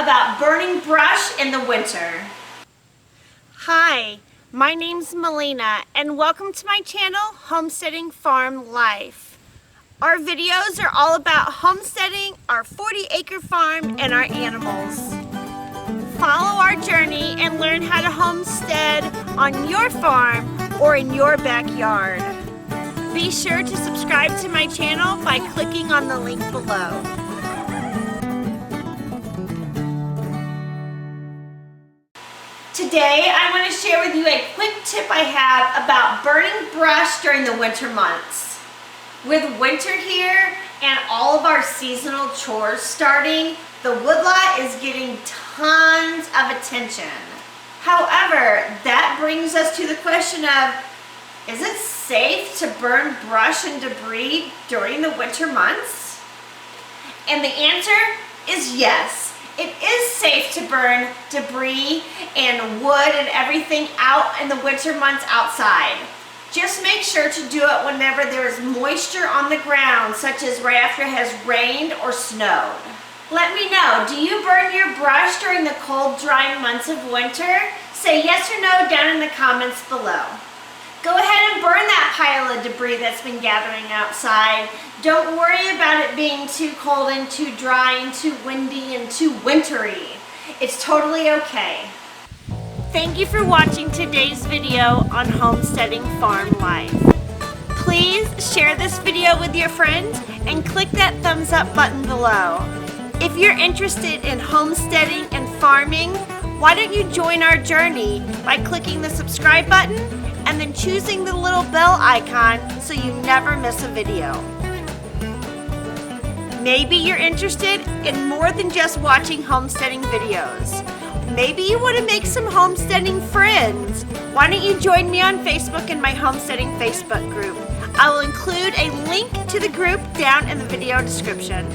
about burning brush in the winter. Hi, my name's Melina and welcome to my channel, Homesteading Farm Life. Our videos are all about homesteading, our 40-acre farm, and our animals. Follow our journey and learn how to homestead on your farm or in your backyard. Be sure to subscribe to my channel by clicking on the link below. Today I want to share with you a quick tip I have about burning brush during the winter months. With winter here and all of our seasonal chores starting, the woodlot is getting tons of attention. However, that brings us to the question of, is it safe to burn brush and debris during the winter months? And the answer is yes. It is safe to burn debris and wood and everything out in the winter months outside. Just make sure to do it whenever there is moisture on the ground, such as right after it has rained or snowed. Let me know, do you burn your brush during the cold, dry months of winter? Say yes or no down in the comments below. Go ahead and burn that pile of debris that's been gathering outside. Don't worry about it being too cold and too dry and too windy and too wintry. It's totally okay. Thank you for watching today's video on Homesteading Farm Life. Please share this video with your friends and click that thumbs up button below. If you're interested in homesteading and farming, why don't you join our journey by clicking the subscribe button and then choosing the little bell icon so you never miss a video. Maybe you're interested in more than just watching homesteading videos. Maybe you want to make some homesteading friends. Why don't you join me on Facebook in my homesteading Facebook group? I will include a link to the group down in the video description.